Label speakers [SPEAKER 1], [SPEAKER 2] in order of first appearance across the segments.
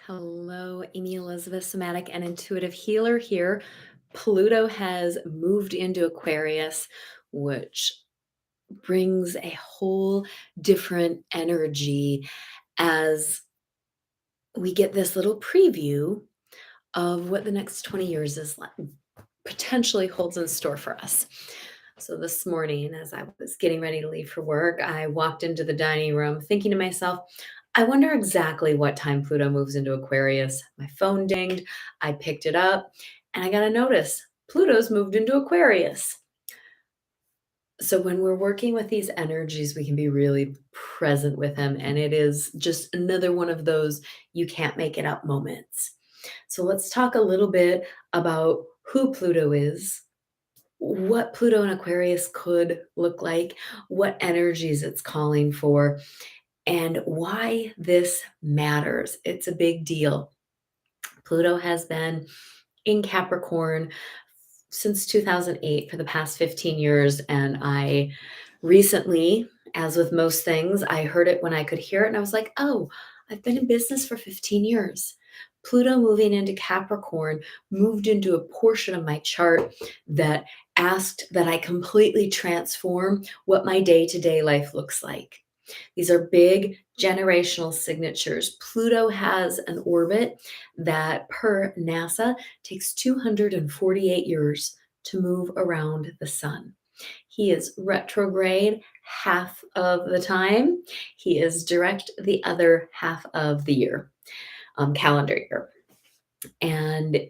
[SPEAKER 1] Hello, Amy Elizabeth, somatic and intuitive healer here. Pluto has moved into Aquarius, which brings a whole different energy as we get this little preview of what the next 20 years is like, potentially holds in store for us. So this morning, as I was getting ready to leave for work, I walked into the dining room thinking to myself, I wonder exactly what time Pluto moves into Aquarius. My phone dinged, I picked it up, and I got a notice Pluto's moved into Aquarius. So when we're working with these energies, we can be really present with them. And it is just another one of those you can't make it up moments. So let's talk a little bit about who Pluto is, what Pluto in Aquarius could look like, what energies it's calling for, and why this matters. It's a big deal. Pluto has been in Capricorn since 2008 for the past 15 years. And I recently, as with most things, I heard it when I could hear it. And I was like, oh, I've been in business for 15 years. Pluto moving into Capricorn moved into a portion of my chart that asked that I completely transform what my day to day life looks like. These are big generational signatures. Pluto has an orbit that, per NASA, takes 248 years to move around the sun. He is retrograde half of the time. He is direct the other half of the year, calendar year. And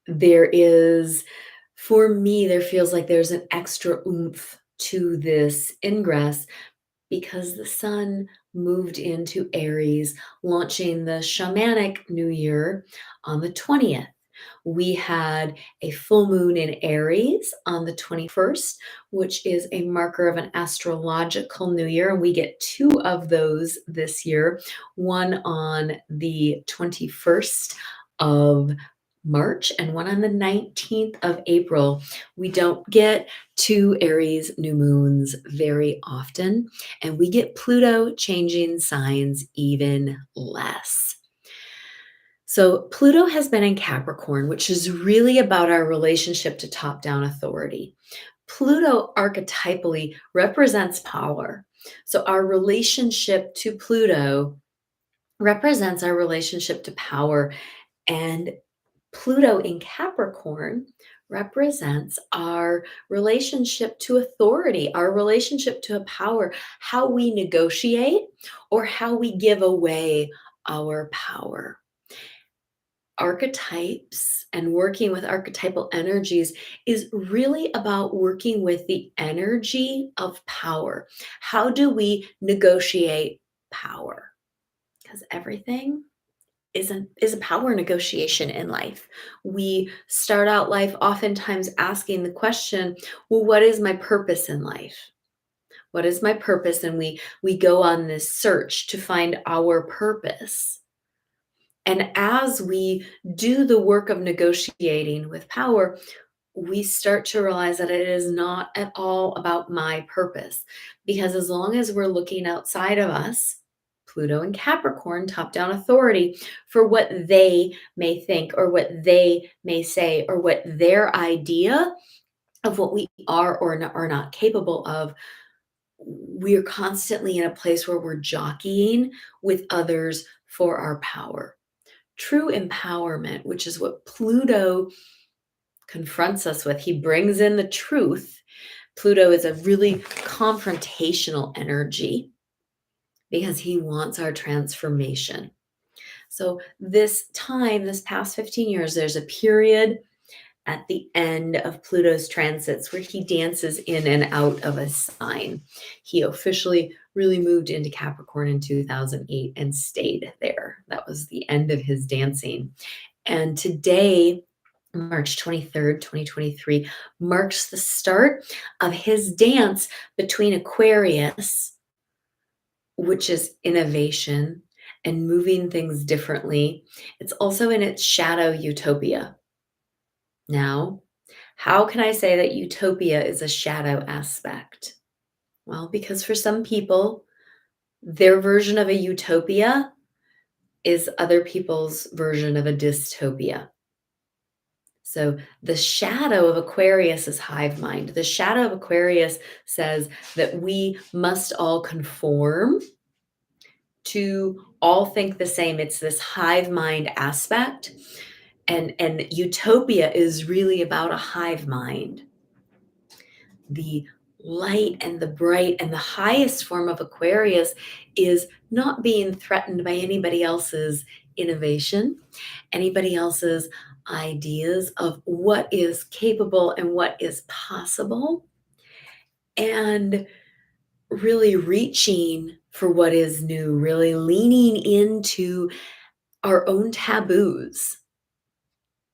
[SPEAKER 1] there is, for me, there feels like there's an extra oomph to this ingress because the sun moved into Aries, launching the shamanic new year on the 20th. We had a full moon in Aries on the 21st, which is a marker of an astrological new year. And we get two of those this year, one on the 21st of March and one on the 19th of April. We don't get two Aries new moons very often, and we get Pluto changing signs even less. So, Pluto has been in Capricorn, which is really about our relationship to top down authority. Pluto archetypally represents power. So, our relationship to Pluto represents our relationship to power. And Pluto in Capricorn represents our relationship to authority, our relationship to power, how we negotiate or how we give away our power. Archetypes and working with archetypal energies is really about working with the energy of power. How do we negotiate power? Because everything is a power negotiation in life. We start out life oftentimes asking the question, well, what is my purpose in life? What is my purpose? And we go on this search to find our purpose. And as we do the work of negotiating with power, we start to realize that it is not at all about my purpose. Because as long as we're looking outside of us, Pluto and Capricorn, top down authority, for what they may think or what they may say or what their idea of what we are or are not capable of, we're constantly in a place where we're jockeying with others for our power. True empowerment, which is what Pluto confronts us with, he brings in the truth. Pluto is a really confrontational energy because he wants our transformation. So this time, this past 15 years, there's a period at the end of Pluto's transits where he dances in and out of a sign. He officially really moved into Capricorn in 2008 and stayed there. That was the end of his dancing. And today, March 23rd, 2023, marks the start of his dance between Aquarius, which is innovation and moving things differently. It's also in its shadow utopia. Now, how can I say that utopia is a shadow aspect? Well, because for some people, their version of a utopia is other people's version of a dystopia. So the shadow of Aquarius is hive mind. The shadow of Aquarius says that we must all conform to all think the same. It's this hive mind aspect. And utopia is really about a hive mind. The light and the bright and the highest form of Aquarius is not being threatened by anybody else's innovation, anybody else's ideas of what is capable and what is possible, and really reaching for what is new, really leaning into our own taboos.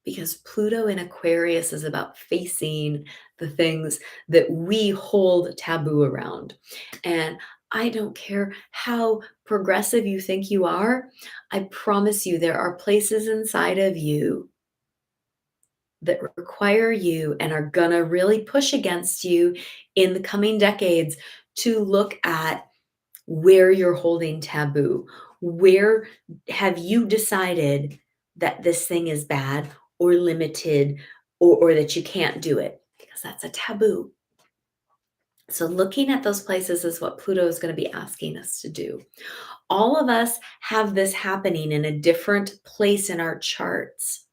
[SPEAKER 1] Because Pluto in Aquarius is about facing the things that we hold taboo around. And I don't care how progressive you think you are, I promise you there are places inside of you that require you and are gonna really push against you in the coming decades to look at where you're holding taboo. Where have you decided that this thing is bad or limited, or that you can't do it? Because that's a taboo. So, looking at those places is what Pluto is going to be asking us to do. All of us have this happening in a different place in our charts.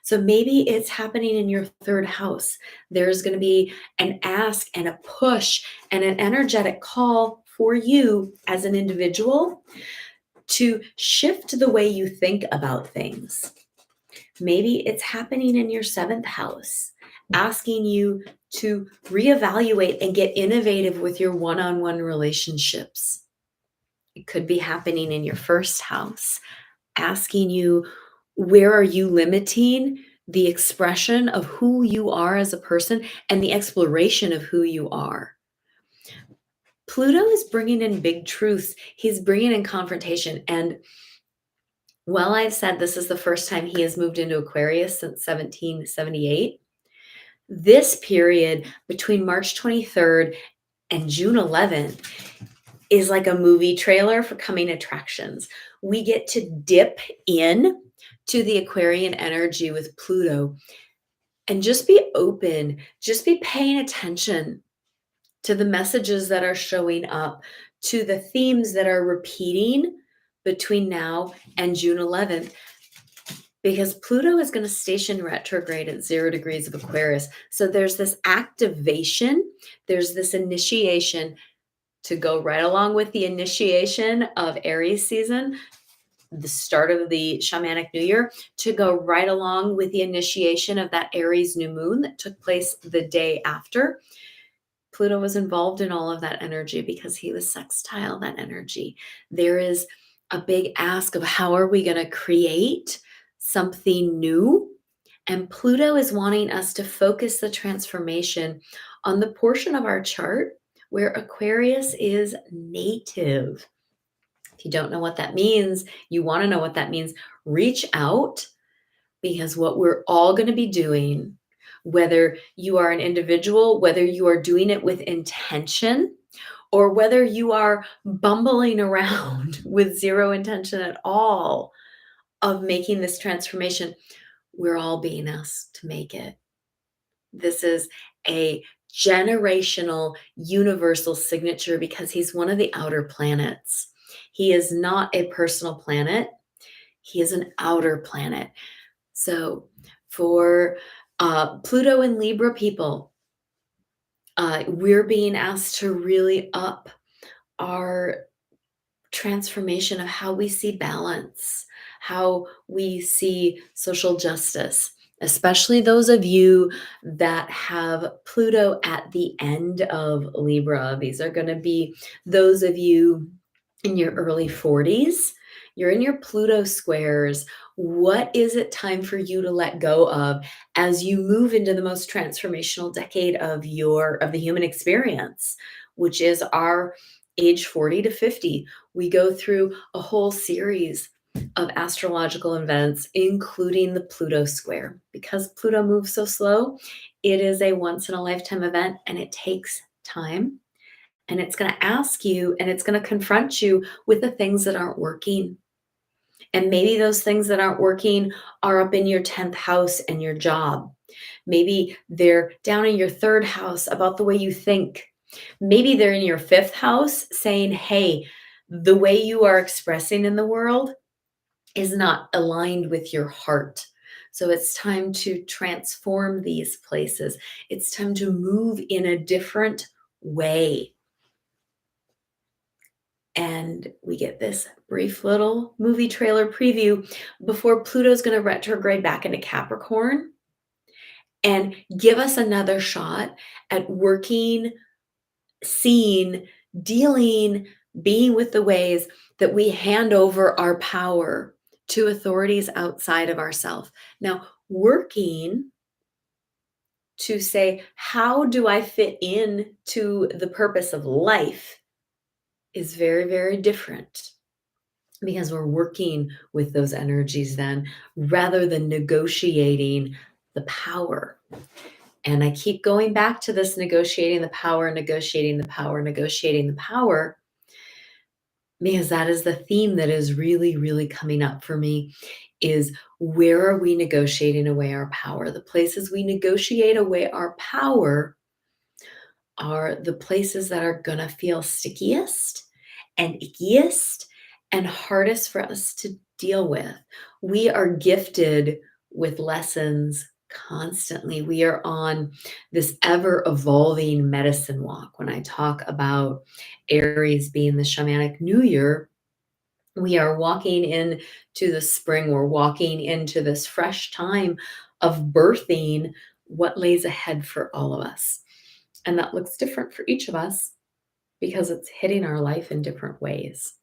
[SPEAKER 1] So maybe it's happening in your third house. There's going to be an ask and a push and an energetic call for you as an individual to shift the way you think about things. Maybe it's happening in your seventh house, asking you to reevaluate and get innovative with your one on one relationships. It could be happening in your first house, asking you, where are you limiting the expression of who you are as a person and the exploration of who you are? Pluto is bringing in big truths. He's bringing in confrontation. And while I've said this is the first time he has moved into Aquarius since 1778, this period between March 23rd and June 11th is like a movie trailer for coming attractions. We get to dip in to the Aquarian energy with Pluto and just be open, just be paying attention to the messages that are showing up, to the themes that are repeating between now and June 11th, because Pluto is going to station retrograde at 0 degrees of Aquarius. So there's this activation, there's this initiation to go right along with the initiation of Aries season, the start of the shamanic new year, to go right along with the initiation of that Aries new moon that took place the day after. Pluto was involved in all of that energy because he was sextile that energy. There is a big ask of how are we going to create something new? And Pluto is wanting us to focus the transformation on the portion of our chart where Aquarius is native. If you don't know what that means, you want to know what that means, reach out, because what we're all going to be doing, whether you are an individual, whether you are doing it with intention, or whether you are bumbling around with zero intention at all of making this transformation, we're all being asked to make it. This is a generational universal signature because he's one of the outer planets. He is not a personal planet. He is an outer planet. So for Pluto and Libra people, we're being asked to really up our transformation of how we see balance, how we see social justice, especially those of you that have Pluto at the end of Libra. These are going to be those of you in your early 40s. You're in your Pluto squares. What is it time for you to let go of as you move into the most transformational decade of the human experience, which is our age 40 to 50? We go through a whole series of astrological events, including the Pluto square. Because Pluto moves so slow, it is a once in a lifetime event and it takes time. And it's going to ask you and it's going to confront you with the things that aren't working. And maybe those things that aren't working are up in your 10th house and your job. Maybe they're down in your third house about the way you think. Maybe they're in your fifth house saying, hey, the way you are expressing in the world is not aligned with your heart. So it's time to transform these places. It's time to move in a different way. And we get this brief little movie trailer preview before Pluto's going to retrograde back into Capricorn and give us another shot at working, seeing, dealing, being with the ways that we hand over our power to authorities outside of ourselves. Now, working to say, how do I fit in to the purpose of life is very, very different because we're working with those energies then rather than negotiating the power. And I keep going back to this negotiating the power, negotiating the power, negotiating the power, because that is the theme that is really, really coming up for me is where are we negotiating away our power? The places we negotiate away our power are the places that are going to feel stickiest and ickiest and hardest for us to deal with. We are gifted with lessons constantly. We are on this ever evolving medicine walk. When I talk about Aries being the shamanic new year, we are walking into the spring. We're walking into this fresh time of birthing what lays ahead for all of us. And that looks different for each of us because it's hitting our life in different ways.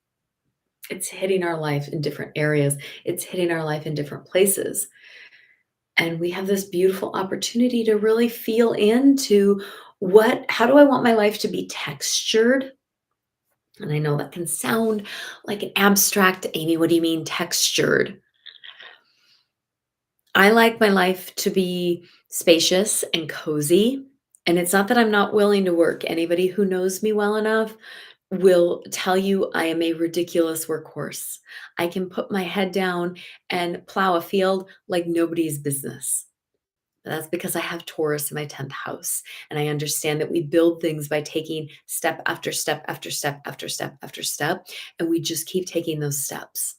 [SPEAKER 1] It's hitting our life in different areas. It's hitting our life in different places. And we have this beautiful opportunity to really feel into how do I want my life to be textured? And I know that can sound like an abstract, Amy, what do you mean textured? I like my life to be spacious and cozy. And it's not that I'm not willing to work. Anybody who knows me well enough will tell you I am a ridiculous workhorse. I can put my head down and plow a field like nobody's business. That's because I have Taurus in my 10th house. And I understand that we build things by taking step after step after step after step after step. And we just keep taking those steps.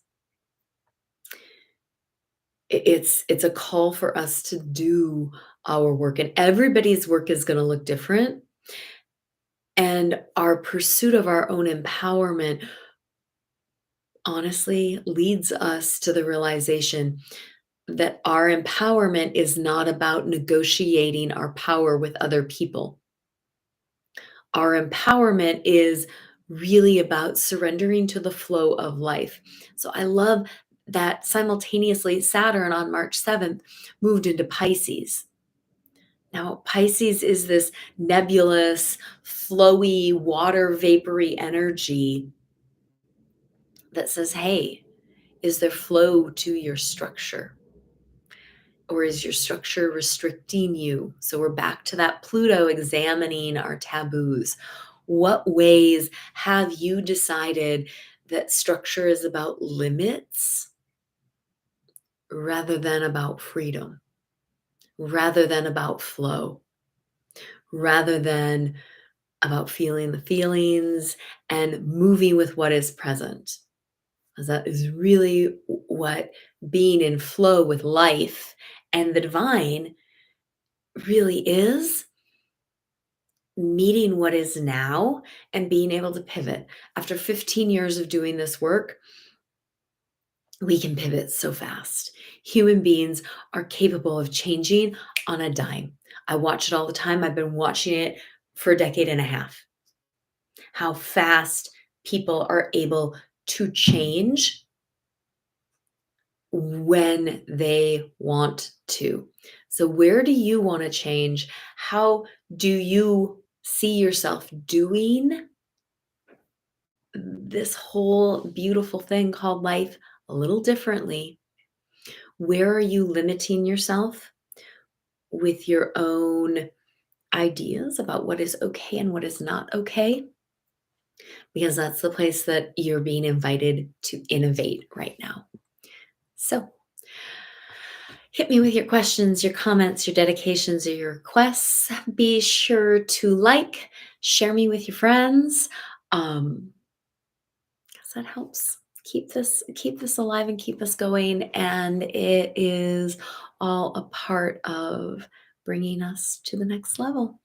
[SPEAKER 1] It's a call for us to do our work. And everybody's work is going to look different. And our pursuit of our own empowerment honestly leads us to the realization that our empowerment is not about negotiating our power with other people. Our empowerment is really about surrendering to the flow of life. So I love that simultaneously Saturn on March 7th moved into Pisces. Now, Pisces is this nebulous, flowy, water vapory energy that says, hey, is there flow to your structure? Or is your structure restricting you? So we're back to that Pluto examining our taboos. What ways have you decided that structure is about limits rather than about freedom, rather than about flow, rather than about feeling the feelings and moving with what is present? Because that is really what being in flow with life and the divine really is, meeting what is now and being able to pivot. After 15 years of doing this work, we can pivot so fast. Human beings are capable of changing on a dime. I watch it all the time. I've been watching it for a decade and a half. How fast people are able to change when they want to. So, where do you want to change? How do you see yourself doing this whole beautiful thing called life a little differently? Where are you limiting yourself with your own ideas about what is okay and what is not okay? Because that's the place that you're being invited to innovate right now. Hit me with your questions, your comments, your dedications, or your requests. Be sure to like, share me with your friends. 'Cause that helps keep this alive and keep us going. And it is all a part of bringing us to the next level.